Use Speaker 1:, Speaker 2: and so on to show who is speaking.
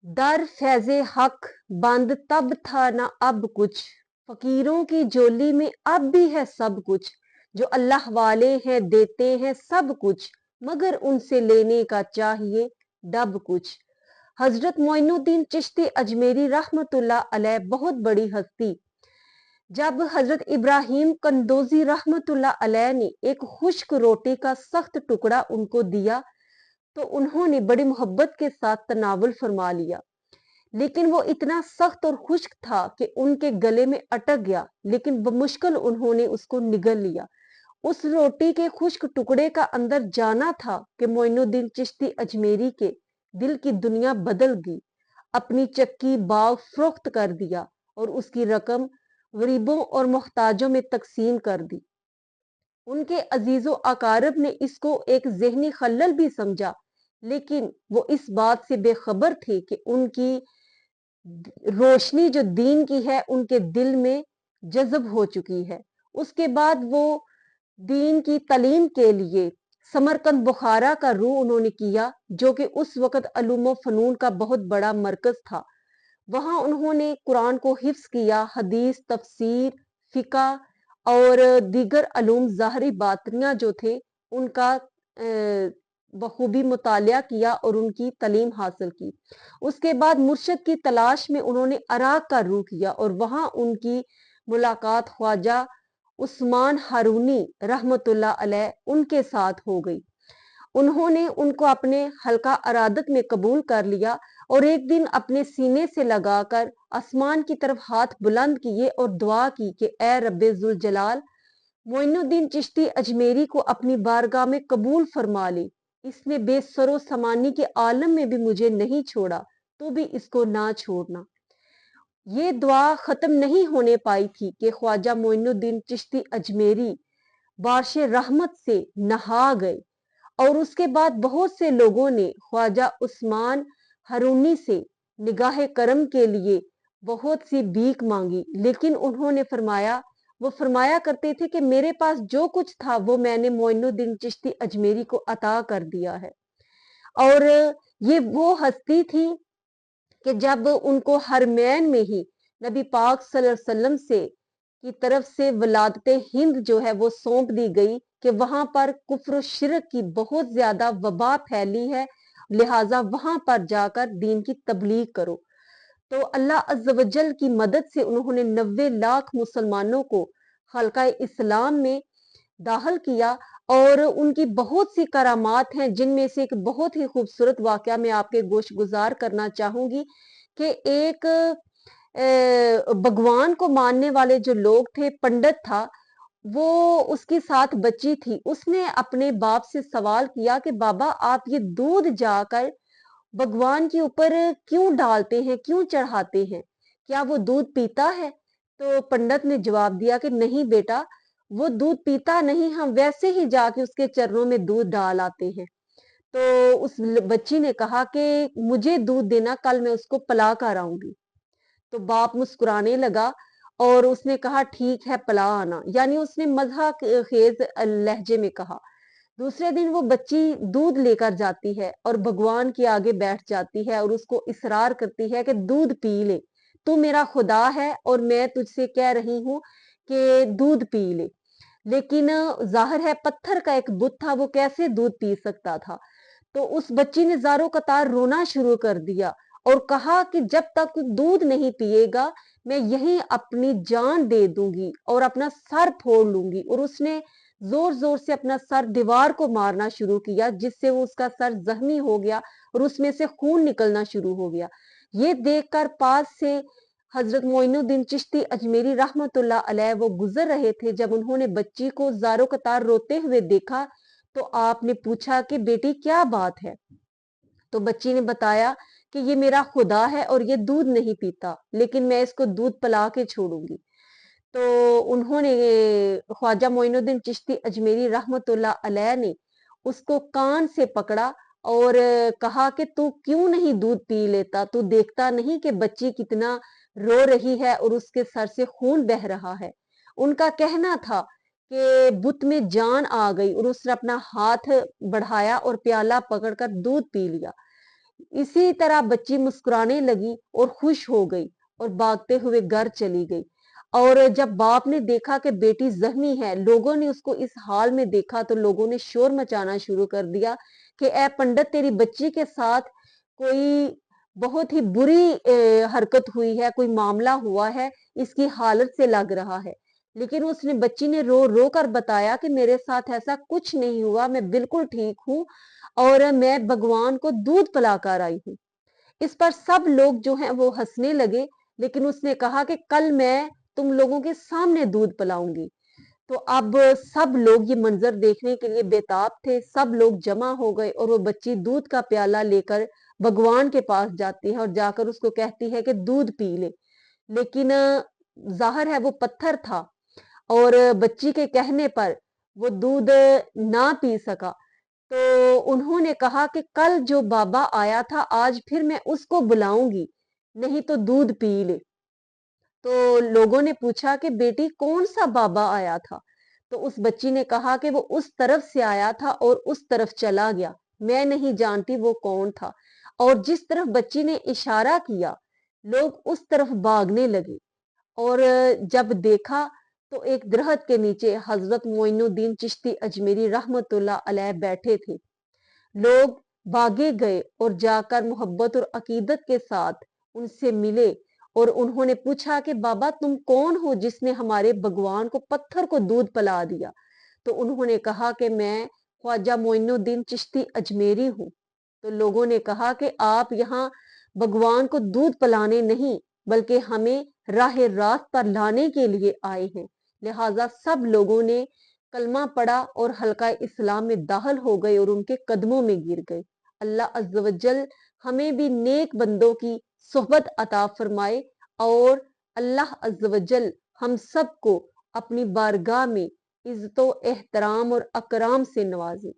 Speaker 1: दर फैज़े हक बंद तब था ना अब कुछ, फकीरों की झोली में अब भी है सब कुछ। जो अल्लाह वाले हैं देते हैं सब कुछ, मगर उनसे लेने का चाहिए डब कुछ। हजरत मोइनुद्दीन चिश्ती अजमेरी रहमतुल्लाह अलैह बहुत बड़ी हस्ती। जब हजरत इब्राहिम कंदोजी रहमतुल्लाह अलैह ने एक खुश्क रोटी का सख्त टुकड़ा उनको दिया तो उन्होंने बड़ी मोहब्बत के साथ तनावुल फरमा लिया, लेकिन वो इतना सख्त और खुश्क था कि उनके गले में अटक गया, लेकिन बमुश्किल उन्होंने उसको निगल लिया। उस रोटी के खुश्क टुकड़े का अंदर जाना था कि मोइनुद्दीन चिश्ती अजमेरी के दिल की दुनिया बदल गई। अपनी चक्की बाग फरोख्त कर दिया और उसकी रकम गरीबों और मोहताजों में तकसीम कर दी। उनके अजीजों अकारब ने इसको एक ज़हनी खल्ल भी समझा, लेकिन वो इस बात से बेखबर थे कि उनकी रोशनी जो दीन की है उनके दिल में जज़ब हो चुकी है। उसके बाद वो दीन की तालीम के लिए समरकंद बुखारा का रुख उन्होंने किया, जो कि उस वक़्त उलूम व फ़नून का बहुत बड़ा मरकज़ था। वहाँ उन्होंने कुरान को हिफ्ज़ किया, हदीस, तफसीर, फ़िक़्ह और दीगर उलूम ज़ाहरी बातिनिया जो थे उनका बखूबी मुतालिया किया और उनकी तालीम हासिल की। उसके बाद मुर्शिद की तलाश में उन्होंने इराक का रुख किया और वहाँ उनकी मुलाकात ख्वाजा उस्मान हारूनी रहमतुल्लाह अलैह उनके साथ हो गई। उन्होंने उनको अपने हल्का अरादत में कबूल कर लिया और एक दिन अपने सीने से लगाकर आसमान की तरफ हाथ बुलंद किए और दुआ की कि ए रब्बे जुल जलाल, मोइनुद्दीन चिश्ती अजमेरी को अपनी बारगाह में कबूल फरमा ले। इसने बेसरो समानी के आलम में भी मुझे नहीं छोड़ा, तो भी इसको ना छोड़ना। ये दुआ खत्म नहीं होने पाई थी कि ख्वाजा मोइनुद्दीन चिश्ती अजमेरी बारिश रहमत से नहा गए और उसके बाद बहुत से लोगों ने ख्वाजा उस्मान हारूनी से निगाह करम के लिए बहुत सी भीख मांगी, लेकिन उन्होंने वो फरमाया करते थे कि मेरे पास जो कुछ था वो मैंने मोइनुद्दीन चिश्ती अजमेरी को अता कर दिया है। और ये वो हस्ती थी कि जब उनको हरमैन में ही नबी पाक सल्लल्लाहु अलैहि वसल्लम से की तरफ से वलादते हिंद जो है वो सौंप दी गई कि वहां पर कुफ्र शिरक की बहुत ज्यादा वबा फैली है, लिहाजा वहां पर जाकर दीन की तबलीग करो। तो अल्लाह अज़्ज़ व जल की मदद से उन्होंने 90 लाख मुसलमानों को हल्का इस्लाम में दाखिल किया और उनकी बहुत सी करामात हैं, जिनमें से एक बहुत ही खूबसूरत वाकया मैं आपके गोश गुजार करना चाहूंगी कि एक भगवान को मानने वाले जो लोग थे, पंडित था, वो उसकी साथ बच्ची थी। उसने अपने बाप से सवाल किया कि बाबा आप ये दूध जाकर भगवान के ऊपर क्यों डालते हैं, क्यों चढ़ाते हैं, क्या वो दूध पीता है? तो पंडित ने जवाब दिया कि नहीं बेटा, वो दूध पीता नहीं, हम वैसे ही जाके उसके चरणों में दूध डाल आते हैं। तो बच्ची ने कहा कि मुझे दूध देना, कल मैं उसको पिला कर आऊंगी। तो बाप मुस्कुराने लगा और उसने कहा ठीक है पिला आना, यानी उसने मज़ाक खेज लहजे में कहा। दूसरे दिन वो बच्ची दूध लेकर जाती है और भगवान के आगे बैठ जाती है और उसको इसरार करती है कि दूध पी ले, तू मेरा खुदा है और मैं तुझसे कह रही हूँ कि दूध पी ले। लेकिन जाहिर है पत्थर का एक बुत था, वो कैसे दूध पी सकता था। तो उस बच्ची ने ज़ारो कतार रोना शुरू कर दिया और कहा कि जब तक दूध नहीं पिएगा मैं यहीं अपनी जान दे दूंगी और अपना सर फोड़ लूंगी। और उसने जोर जोर से अपना सर दीवार को मारना शुरू किया, जिससे वो उसका सर जख्मी हो गया और उसमें से खून निकलना शुरू हो गया। ये देखकर पास से हजरत मोइनुद्दीन चिश्ती अजमेरी रहमतुल्लाह अलैह वो गुजर रहे थे। जब उन्होंने बच्ची को ज़ारो कतार रोते हुए देखा तो आपने पूछा कि बेटी क्या बात है? तो बच्ची ने बताया कि ये मेरा खुदा है और ये दूध नहीं पीता, लेकिन मैं इसको दूध पिला के छोड़ूंगी। तो उन्होंने ख्वाजा मोइनुद्दीन चिश्ती अजमेरी रहमतुल्लाह अलैह ने उसको कान से पकड़ा और कहा कि तू क्यों नहीं दूध पी लेता, तू देखता नहीं कि बच्ची कितना रो रही है और उसके सर से खून बह रहा है। उनका कहना था कि बुत में जान आ गई और उसने अपना हाथ बढ़ाया और प्याला पकड़कर दूध पी लिया। इसी तरह बच्ची मुस्कुराने लगी और खुश हो गई और भागते हुए घर चली गई। और जब बाप ने देखा कि बेटी जख्मी है, लोगों ने उसको इस हाल में देखा तो लोगों ने शोर मचाना शुरू कर दिया कि ए पंडित, तेरी बच्ची के साथ कोई बहुत ही बुरी हरकत हुई है, कोई मामला हुआ है, इसकी हालत से लग रहा है। लेकिन उसने बच्ची ने रो रो कर बताया कि मेरे साथ ऐसा कुछ नहीं हुआ, मैं बिल्कुल ठीक हूँ और मैं भगवान को दूध पिलाकर आई हूँ। इस पर सब लोग जो हैं वो हंसने लगे, लेकिन उसने कहा कि कल मैं तुम लोगों के सामने दूध पिलाऊंगी। तो अब सब लोग ये मंजर देखने के लिए बेताब थे, सब लोग जमा हो गए और वो बच्ची दूध का प्याला लेकर भगवान के पास जाती है और जाकर उसको कहती है कि दूध पी ले। लेकिन जाहिर है वो पत्थर था और बच्ची के कहने पर वो दूध ना पी सका। तो उन्होंने कहा कि कल जो बाबा आया था आज फिर मैं उसको बुलाऊंगी, नहीं तो दूध पी ले। तो लोगों ने पूछा कि बेटी कौन सा बाबा आया था? तो उस बच्ची ने कहा कि वो उस तरफ से आया था और उस तरफ चला गया, मैं नहीं जानती वो कौन था। और जिस तरफ बच्ची ने इशारा किया, लोग उस तरफ भागने लगे। और जब देखा तो एक दरख्त के नीचे हजरत मोइनुद्दीन चिश्ती अजमेरी रहमतुल्लाह अलैह बैठे थे। लोग भागे गए और जाकर मोहब्बत और अकीदत के साथ उनसे मिले और उन्होंने पूछा कि बाबा तुम कौन हो जिसने हमारे भगवान को पत्थर को दूध पिला दिया? तो उन्होंने कहा कि मैं ख्वाजा मोइनुद्दीन चिश्ती अजमेरी हूँ। तो लोगों ने कहा कि आप यहाँ भगवान को दूध पिलाने नहीं बल्कि हमें राह रास्त पर लाने के लिए आए हैं। लिहाजा सब लोगों ने कलमा पढ़ा और हल्का इस्लाम में दाखिल हो गए और उनके कदमों में गिर गए। अल्लाह अज़्ज़ व जल हमें भी नेक बंदों की सोहबत अता फरमाए और अल्लाह अज़्ज़ व जल हम सबको अपनी बारगाह में इज्जतो एहतराम और अकराम से नवाजे।